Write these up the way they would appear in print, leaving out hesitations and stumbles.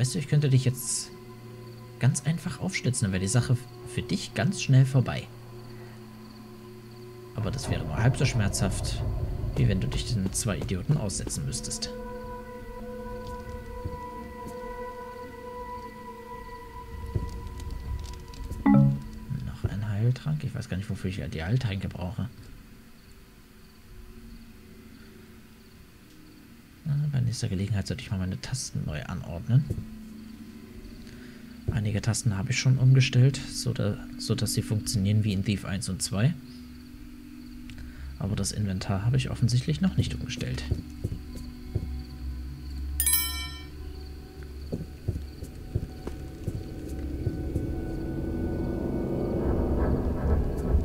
weißt du, ich könnte dich jetzt ganz einfach aufschlitzen, dann wäre die Sache für dich ganz schnell vorbei. Aber das wäre nur halb so schmerzhaft, wie wenn du dich den 2 Idioten aussetzen müsstest. Noch ein Heiltrank. Ich weiß gar nicht, wofür ich die Heiltränke brauche. Bei nächster Gelegenheit sollte ich mal meine Tasten neu anordnen. Einige Tasten habe ich schon umgestellt, sodass sie funktionieren wie in Thief 1 und 2. Aber das Inventar habe ich offensichtlich noch nicht umgestellt.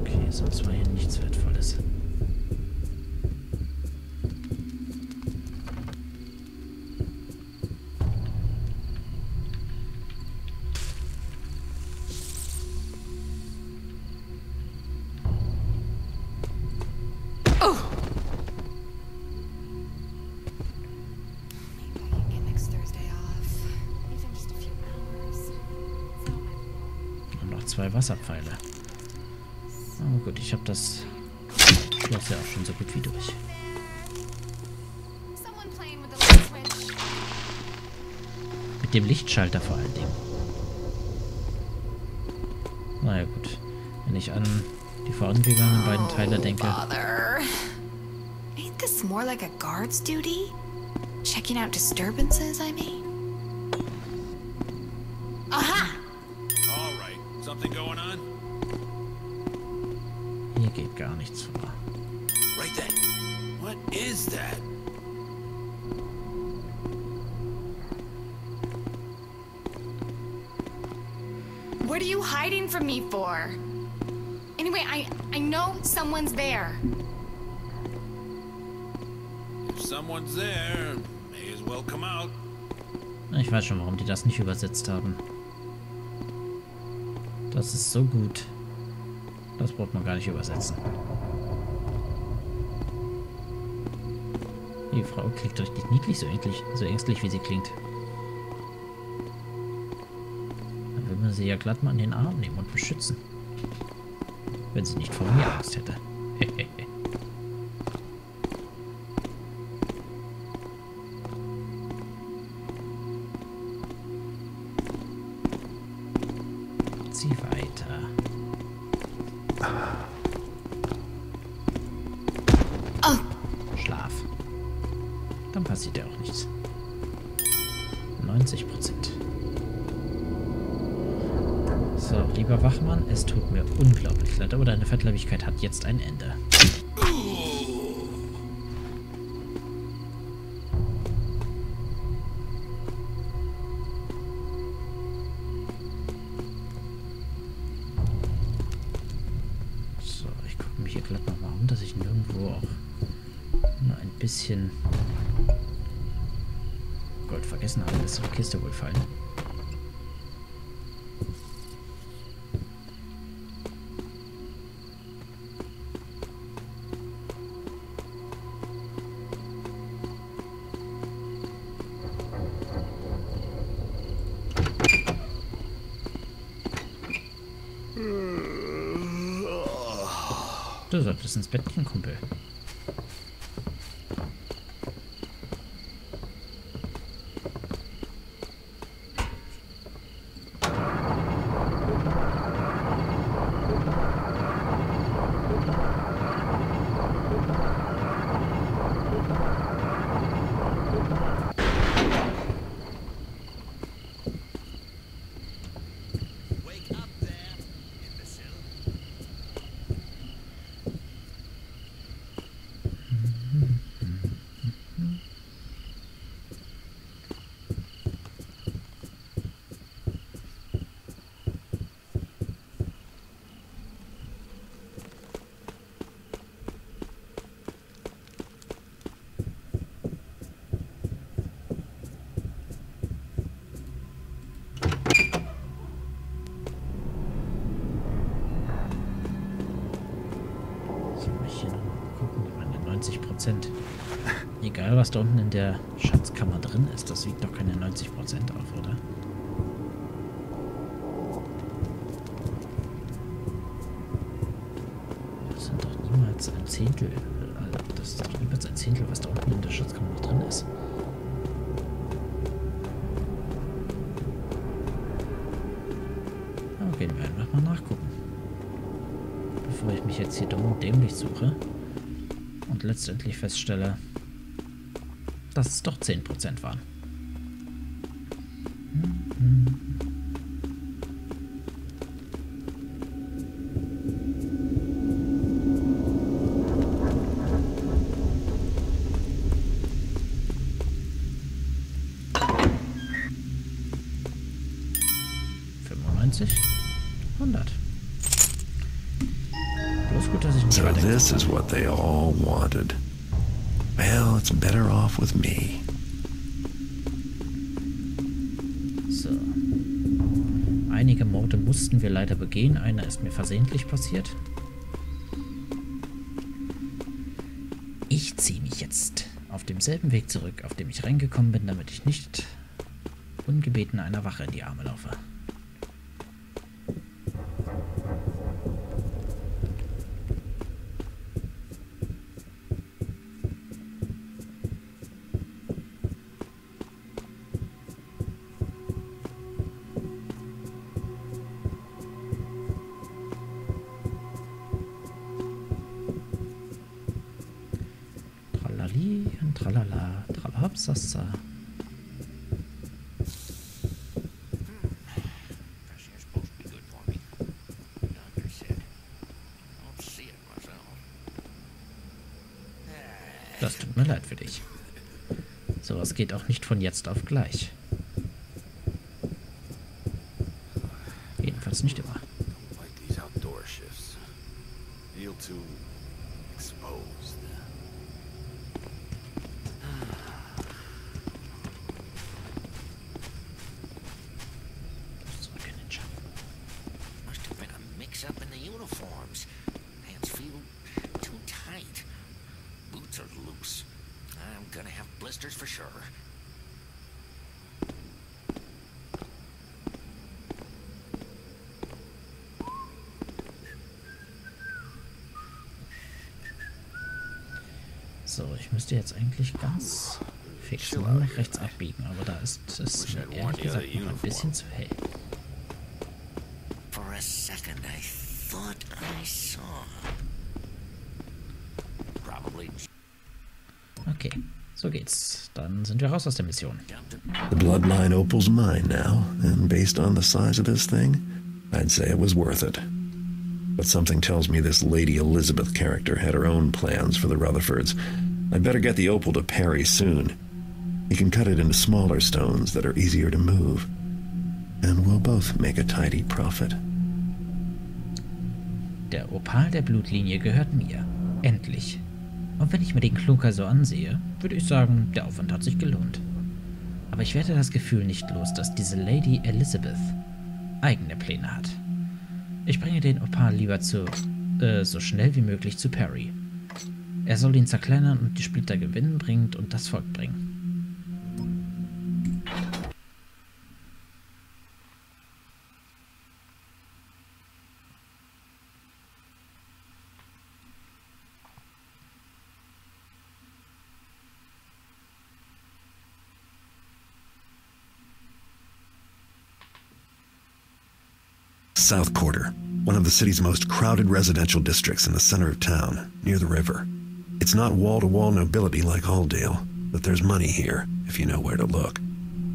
Okay, sonst war hier nichts Wertvolles. Zwei Wasserpfeile. Oh gut, ich habe das Schloss ja auch schon so gut wie durch. Mit dem Lichtschalter vor allen Dingen. Naja gut, wenn ich an die vorangegangenen beiden Teile denke. Ain't this more like a guard's duty? Checking out disturbances, I mean? Aha! Something going on? Hier geht gar nichts vor. Right then. What is that? What are you hiding from me for? Anyway, I know someone's there. If someone's there, may as well come out. Ich weiß schon, warum die das nicht übersetzt haben. Das ist so gut. Das braucht man gar nicht übersetzen. Die Frau klingt richtig niedlich, so ängstlich wie sie klingt. Dann würde man sie ja glatt mal in den Arm nehmen und beschützen. Wenn sie nicht vor mir Angst hätte. Zieh weiter. Oh. Schlaf. Dann passiert ja auch nichts. 90%. So, lieber Wachmann, es tut mir unglaublich leid, aber deine Fettleibigkeit hat jetzt ein Ende. Hier glatt nochmal um, dass ich nirgendwo auch nur ein bisschen Gold vergessen habe. Das soll die Kiste wohl fallen. Du solltest ins Bettchen, Kumpel. egal, was da unten in der Schatzkammer drin ist. Das wiegt doch keine 90% auf, oder? Das sind doch niemals ein Zehntel. Das ist doch niemals ein Zehntel, was da unten in der Schatzkammer noch drin ist. Aber gehen wir einfach mal nachgucken. Bevor ich mich jetzt hier dumm und dämlich suche und letztendlich feststelle, dass es doch 10% waren. Bloß gut, dass ich nicht So weitergekommen this is what they all wanted. Well, it's better off with me. So. Einige Morde mussten wir leider begehen. Einer ist mir versehentlich passiert. Ich ziehe mich jetzt auf demselben Weg zurück, auf dem ich reingekommen bin, damit ich nicht ungebeten einer Wache in die Arme laufe. Tralala, tralahopsassa. Das tut mir leid für dich. Sowas geht auch nicht von jetzt auf gleich. Jedenfalls nicht immer. So, ich müsste jetzt eigentlich ganz fix nur nach rechts abbiegen, aber da ist es mir ehrlich gesagt noch ein bisschen zu hell. Okay, so geht's. Dann sind wir raus aus der Mission. The bloodline opal's mine now, and based on the size of this thing, I'd say it was worth it. But something tells me this Lady Elizabeth character had her own plans for the Rutherfords. I'd better get the opal to Perry soon. He can cut it into smaller stones that are easier to move. And we'll both make a tidy profit. Der Opal der Blutlinie gehört mir. Endlich. Und wenn ich mir den Klunker so ansehe, würde ich sagen, der Aufwand hat sich gelohnt. Aber ich werde das Gefühl nicht los, dass diese Lady Elizabeth eigene Pläne hat. Ich bringe den Opal lieber so schnell wie möglich zu Perry. Er soll ihn zerkleinern und die Splitter gewinnen bringt und das Volk bringen. South Quarter, one of the city's most crowded residential districts in the center of town, near the river. It's not wall-to-wall nobility like Alldale, but there's money here, if you know where to look.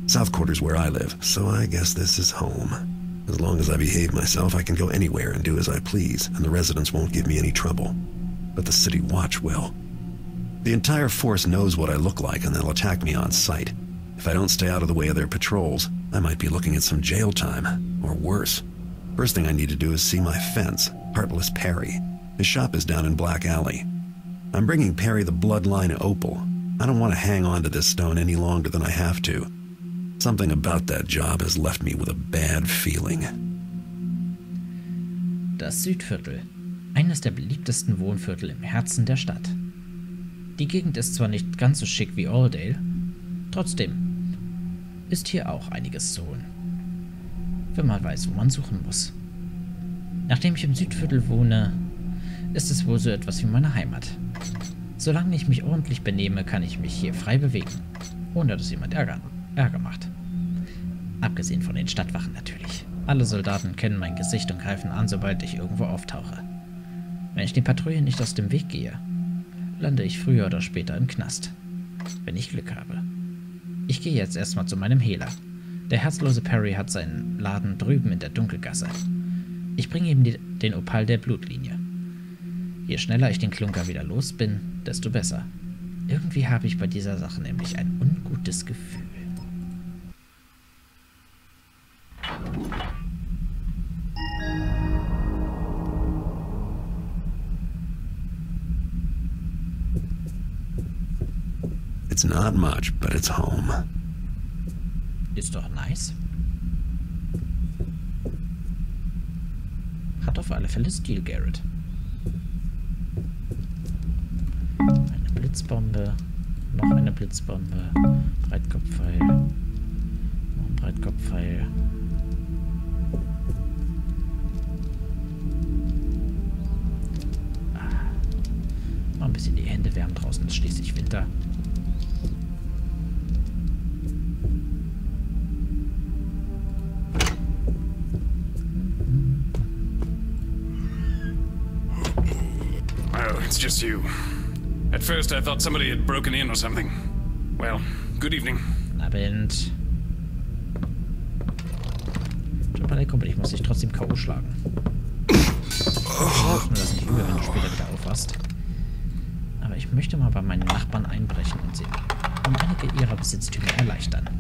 South Quarter's where I live, so I guess this is home. As long as I behave myself, I can go anywhere and do as I please, and the residents won't give me any trouble. But the city watch will. The entire force knows what I look like, and they'll attack me on sight. If I don't stay out of the way of their patrols, I might be looking at some jail time, or worse. First thing I need to do is see my fence, Heartless Perry. His shop is down in Black Alley. I'm bringing Perry the bloodline opal. I don't want to hang on to this stone any longer than I have to. Something about that job has left me with a bad feeling. Das Südviertel. Eines der beliebtesten Wohnviertel im Herzen der Stadt. Die Gegend ist zwar nicht ganz so schick wie Alldale, trotzdem ist hier auch einiges zu holen, wenn man weiß, wo man suchen muss. Nachdem ich im Südviertel wohne, ist es wohl so etwas wie meine Heimat. Solange ich mich ordentlich benehme, kann ich mich hier frei bewegen, ohne dass jemand Ärger macht. Abgesehen von den Stadtwachen natürlich. Alle Soldaten kennen mein Gesicht und greifen an, sobald ich irgendwo auftauche. Wenn ich den Patrouillen nicht aus dem Weg gehe, lande ich früher oder später im Knast. Wenn ich Glück habe. Ich gehe jetzt erstmal zu meinem Hehler. Der herzlose Perry hat seinen Laden drüben in der Dunkelgasse. Ich bringe ihm den Opal der Blutlinie. Je schneller ich den Klunker wieder los bin, desto besser. Irgendwie habe ich bei dieser Sache nämlich ein ungutes Gefühl. It's not much, but it's home. Ist doch nice. Hat auf alle Fälle Stil, Garrett. Eine Blitzbombe. Noch eine Blitzbombe. Breitkopfpfeil. Noch ein Breitkopfpfeil. Mal ein bisschen die Hände wärmen, draußen ist schließlich Winter. It's just you. At first I thought somebody had broken in or something. Well, good evening. Guten Abend. Schon mal, Kumpel, ich muss dich trotzdem K.O. schlagen. Ich mir das nicht übel, wenn du später wieder aufwachst. Aber ich möchte mal bei meinen Nachbarn einbrechen und sie um einige ihrer Besitztümer erleichtern.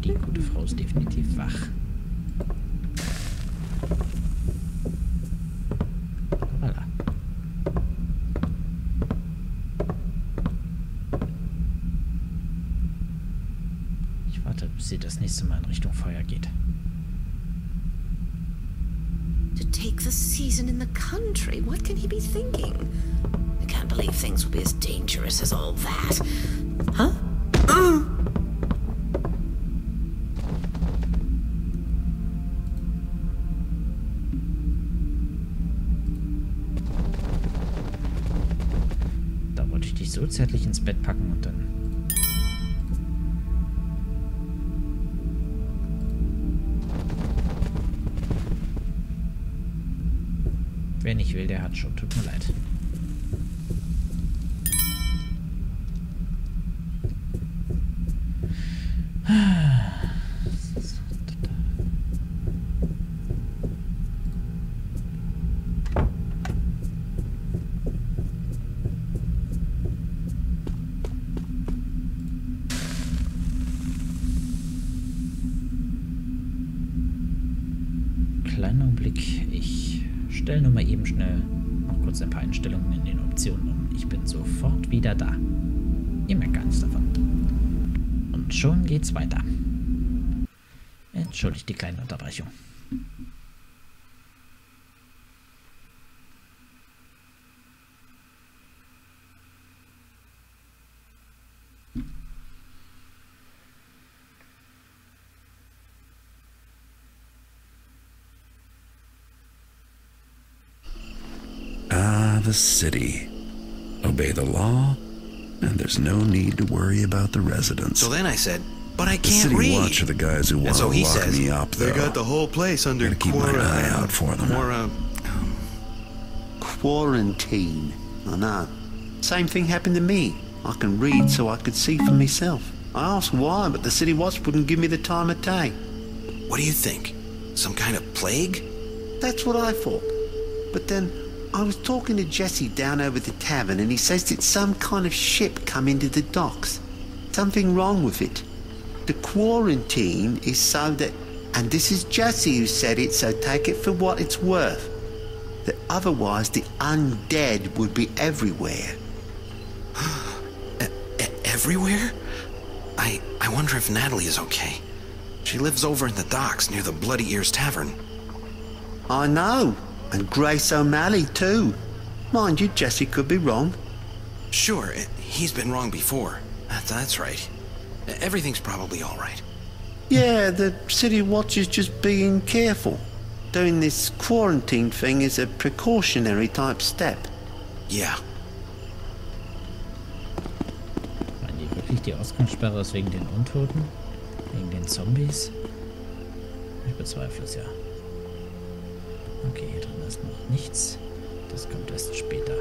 Die gute Frau ist definitiv wach. Voilà. Ich warte, bis sie das nächste Mal in Richtung Feuer geht. To take the season in the country? What can he be thinking? I can't believe things will be as dangerous as all that. Huh? Da wollte ich dich so zärtlich ins Bett packen und dann... Wer nicht will, der hat schon. Tut mir leid. Kleiner Augenblick. Ich stelle nur mal eben schnell noch kurz ein paar Einstellungen in den Optionen um. Ich bin sofort wieder da. Ihr merkt gar nichts davon. Und schon geht's weiter. Entschuldigt die kleine Unterbrechung. The city. Obey the law, and there's no need to worry about the residents. So then I said, but I The can't city read. watch are the guys who want And so to he lock says, me up, though. They got the whole place under Gotta keep my eye out for them. Quarantine. I know. Same thing happened to me. I can read so I could see for myself. I asked why, but the city watch wouldn't give me the time of day. What do you think? Some kind of plague? That's what I thought. But then I was talking to Jesse down over the tavern, and he says it's some kind of ship come into the docks. Something wrong with it. The quarantine is so that, and this is Jesse who said it, so take it for what it's worth, that otherwise the undead would be everywhere. Everywhere? I wonder if Natalie is okay. She lives over in the docks near the Bloody Ears Tavern. I know. And Grace O'Malley, too. Mind you, Jesse could be wrong. Sure, he's been wrong before. That's right. Everything's probably all right. Yeah, the city watch is just being careful. Doing this quarantine thing is a precautionary type step. Yeah. Meinen die wirklich, die Ausgangssperre ist wegen den Untoten? Wegen den Zombies? Ich bezweifle es ja. Okay, hier drin ist noch nichts. Das kommt erst später.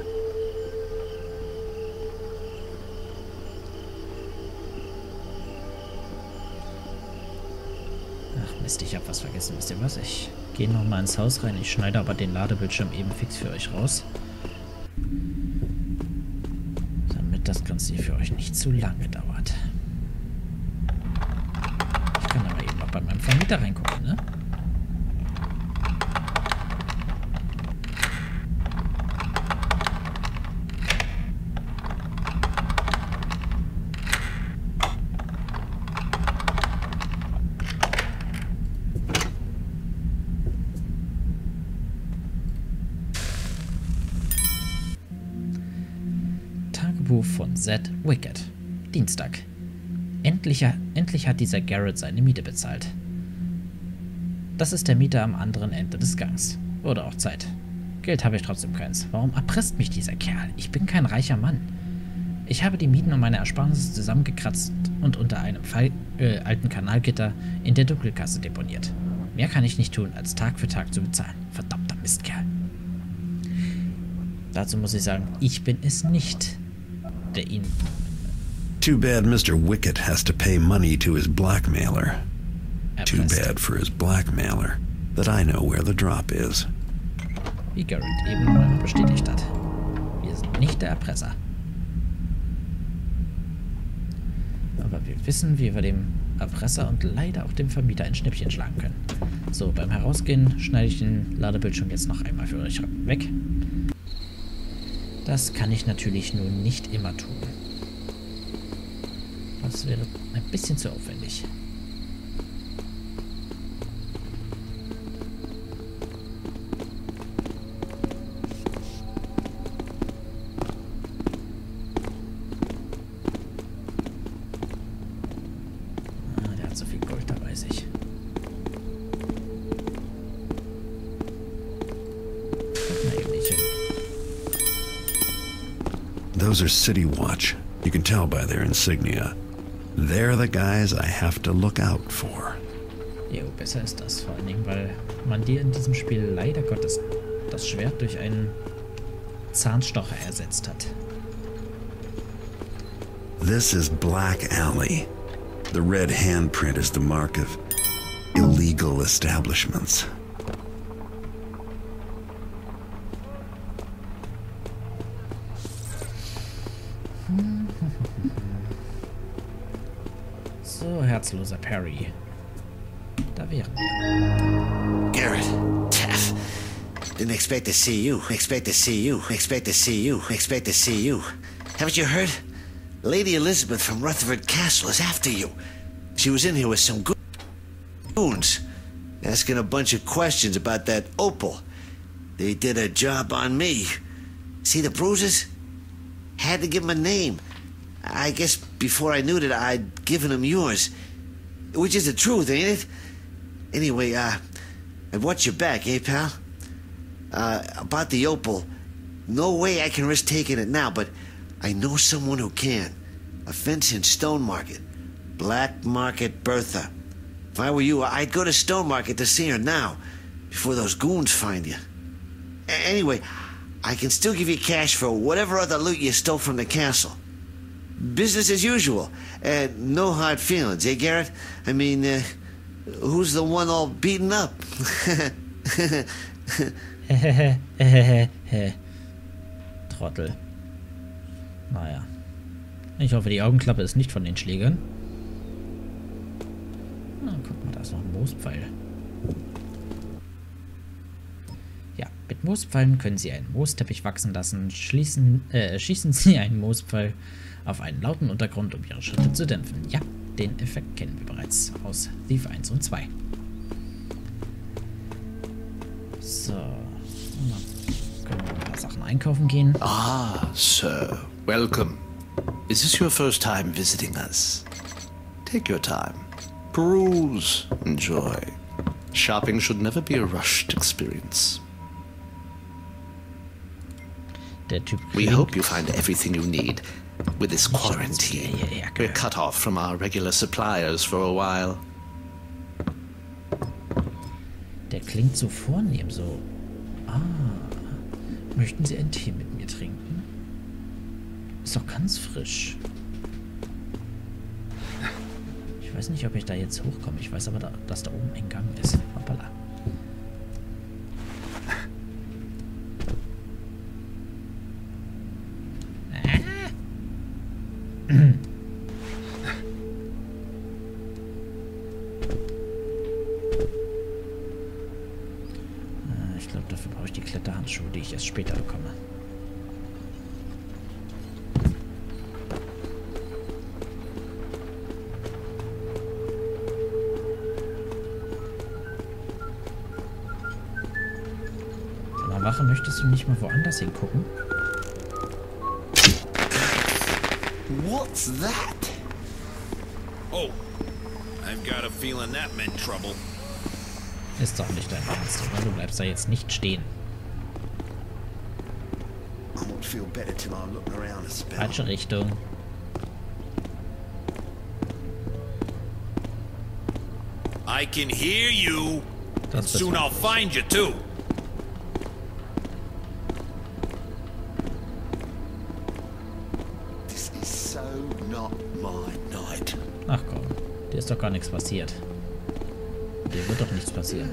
Ach Mist, ich hab was vergessen. Wisst ihr was? Ich gehe nochmal ins Haus rein. Ich schneide aber den Ladebildschirm eben fix für euch raus. Damit das Ganze hier für euch nicht zu lange dauert. Ich kann aber eben noch bei meinem Vermieter reingucken, ne? Von Zed Wicked. Dienstag. Endlich hat dieser Garrett seine Miete bezahlt. Das ist der Mieter am anderen Ende des Gangs. Wurde auch Zeit. Geld habe ich trotzdem keins. Warum erpresst mich dieser Kerl? Ich bin kein reicher Mann. Ich habe die Mieten und meine Ersparnisse zusammengekratzt und unter einem alten Kanalgitter in der Dunkelkasse deponiert. Mehr kann ich nicht tun, als Tag für Tag zu bezahlen. Verdammter Mistkerl. Dazu muss ich sagen, ich bin es nicht, der ihn... Too bad Mr. Wickett has to pay money to his blackmailer. Too bad for his blackmailer that I know where the drop is. Wie Garrett eben nochmal bestätigt hat. Wir sind nicht der Erpresser. Aber wir wissen, wie wir dem Erpresser und leider auch dem Vermieter ein Schnippchen schlagen können. So, beim Herausgehen schneide ich den Ladebildschirm jetzt noch einmal für euch weg. Das kann ich natürlich nun nicht immer tun. Das wäre ein bisschen zu aufwendig. Der hat so viel Gold, da weiß ich. Na eben nicht hin. Those are City Watch. You can tell by their insignia. They're the guys I have to look out for. Jo, besser ist das. Vor allen Dingen, weil man dir in diesem Spiel leider Gottes das Schwert durch einen Zahnstocher ersetzt hat. This is Black Alley. The red handprint is the mark of illegal establishments. So, herzloser Perry. Da wären wir. Garrett, Taff. Didn't expect to see you. Expect to see you. Expect to see you. Expect to see you. Haven't you heard? Lady Elizabeth from Rutherford Castle is after you. She was in here with some goons, asking a bunch of questions about that opal. They did a job on me. See the bruises? Had to give him a name. I guess before I knew that I'd given him yours. Which is the truth, ain't it? Anyway, I've watched your back, eh, pal? About the opal. No way I can risk taking it now, but I know someone who can. A fence in Stone Market. Black Market Bertha. If I were you, I'd go to Stone Market to see her now, before those goons find you. Anyway, I can still give you cash for whatever other loot you stole from the castle. Business as usual. No hard feelings, eh, Garrett? I mean, who's the one all beaten up? Trottel. Naja. Ich hoffe, die Augenklappe ist nicht von den Schlägern. Na, guck mal, da ist noch ein Moospfeil. Ja, mit Moospfeilen können Sie einen Moosteppich wachsen lassen. Schießen Sie einen Moospfeil auf einen lauten Untergrund, um Ihre Schritte zu dämpfen. Ja, den Effekt kennen wir bereits aus Thief 1 und 2. So. Können wir ein paar Sachen einkaufen gehen. Ah, sir. Welcome. Is this your first time visiting us? Take your time. Peruse. Enjoy. Shopping should never be a rushed experience. Der Typ We hope you find everything you need. With this quarantine, we're cut off from our regular suppliers for a while. Der klingt so vornehm, so... Ah, möchten Sie einen Tee mit mir trinken? Ist doch ganz frisch. Ich weiß nicht, ob ich da jetzt hochkomme. Ich weiß aber, dass da oben ein Gang ist. Hoppala. Ich glaube, dafür brauche ich die Kletterhandschuhe, die ich erst später bekomme. Aber Wache, möchtest du nicht mal woanders hingucken? What's that? Oh, I've got a feeling that meant trouble. Ist doch nicht dein Ernst, oder? Du bleibst da jetzt nicht stehen. I won't feel better till I'm looking around a spell. Falsche Richtung. I can hear you. Das Soon I'll find you too. This is so not my night. Ach komm, dir ist doch gar nichts passiert. Dir wird doch nichts passieren.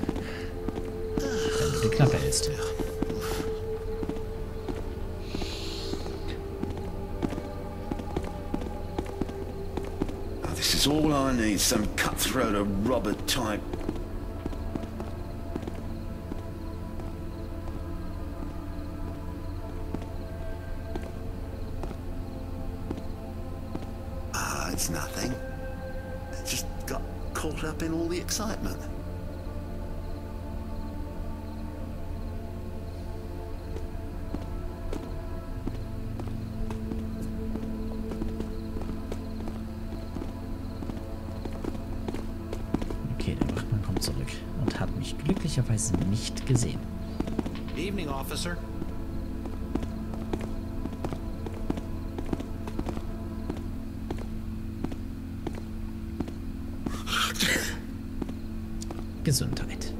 Wenn du die Klappe hältst. Oh, this is all I need, some cutthroat or robber type. It's nothing. I just got caught up in all the excitement. Okay, der Wachmann kommt zurück und hat mich glücklicherweise nicht gesehen. Evening, officer. Gesundheit.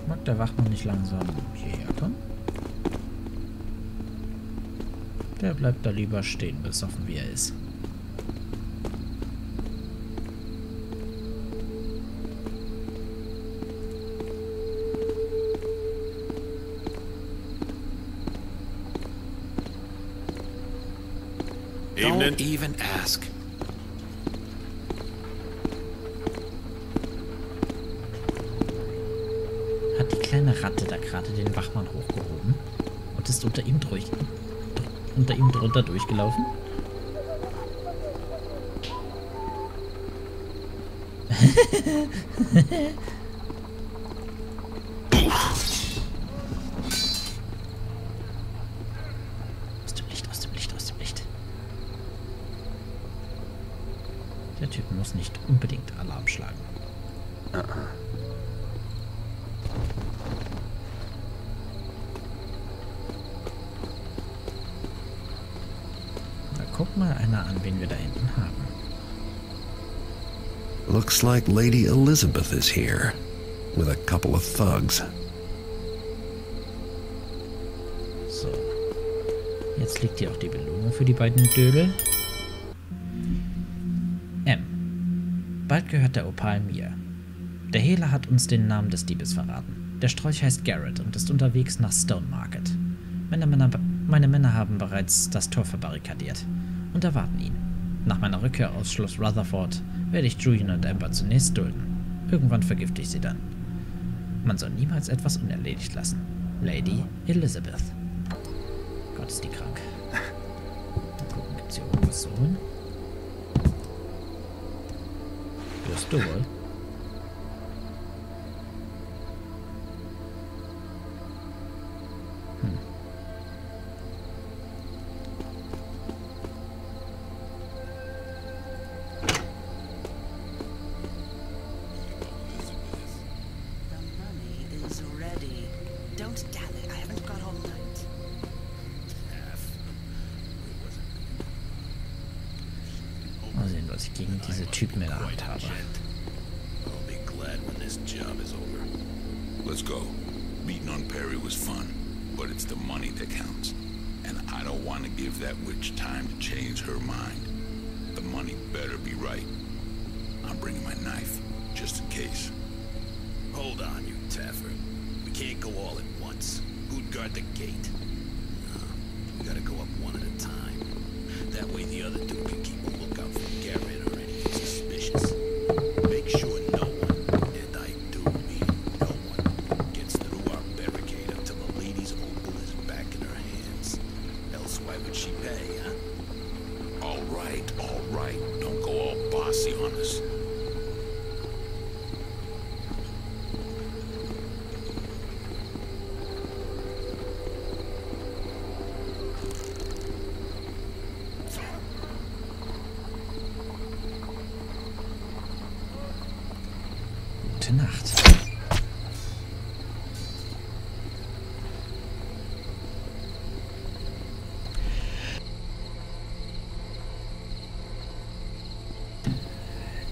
Mag der Wachmann nicht langsam hierher kommen? Der bleibt da lieber stehen, besoffen wie er ist. Don't even ask. Hat die kleine Ratte da gerade den Wachmann hochgehoben und ist unter ihm drunter durchgelaufen? Typ muss nicht unbedingt Alarm schlagen. Na, guck mal einer an, wen wir da hinten haben. Looks like Lady Elizabeth is here, with a couple of thugs. So. Jetzt liegt hier auch die Belohnung für die beiden Dödel. Bald gehört der Opal mir. Der Hehler hat uns den Namen des Diebes verraten. Der Strolch heißt Garrett und ist unterwegs nach Stone Market. Meine Männer haben bereits das Tor verbarrikadiert und erwarten ihn. Nach meiner Rückkehr aus Schloss Rutherford werde ich Julian und Amber zunächst dulden. Irgendwann vergifte ich sie dann. Man soll niemals etwas unerledigt lassen. Lady Elizabeth. Gott, ist die krank. Mal gucken, gibt's hier irgendwas zu holen? Wirst du wohl? Mal sehen, was ich gegen diese Typen in der Hand habe. I'll be glad when this job is over. Let's go. Beating on Perry was fun, but it's the money that counts. And I don't want to give that witch time to change her mind. The money better be right. I'm bringing my knife, just in case. Hold on, you Taffer. We can't go all at once. Who'd guard the gate? No, we gotta go up one at a time. That way the other dude can keep a lookout for Garrett or anything suspicious. Make sure no one, and I do mean no one, gets through our barricade until the lady's opal is back in her hands. Else why would she pay, huh? All right, all right. Don't go all bossy on us. Gute Nacht.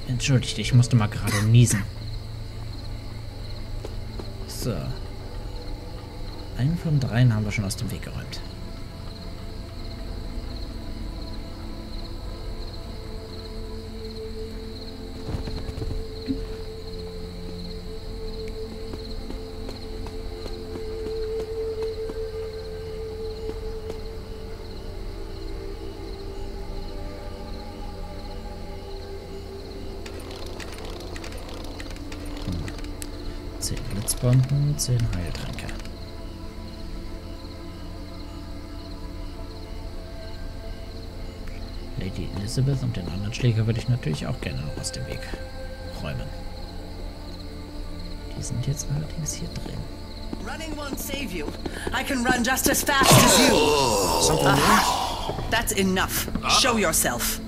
Entschuldigt, ich musste mal gerade niesen. So. Einen von dreien haben wir schon aus dem Weg geräumt. Blitzbomben, 10 Heiltränke. Lady Elizabeth und den anderen Schläger würde ich natürlich auch gerne noch aus dem Weg räumen. Die sind jetzt allerdings hier drin. Running won't save you. I can run just as fast as you. Aha. That's enough. Show yourself.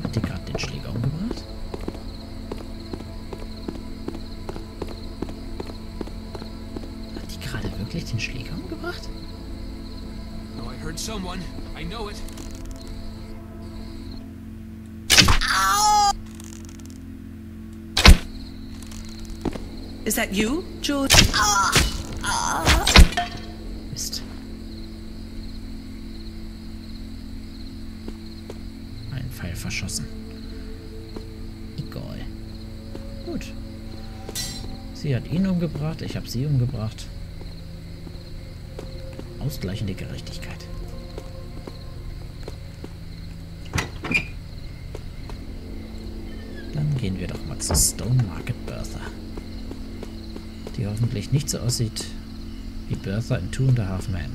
Hat die gerade den Schläger umgebracht? Hat die gerade wirklich den Schläger umgebracht? No, I heard someone. I know it. Is that you, Jules? Mist. Ein Pfeil verschossen. Egal. Gut. Sie hat ihn umgebracht, ich habe sie umgebracht. Ausgleichende Gerechtigkeit. Dann gehen wir doch mal zur Stone Market Bertha. Die hoffentlich nicht so aussieht wie Bertha in Two and a Half Men.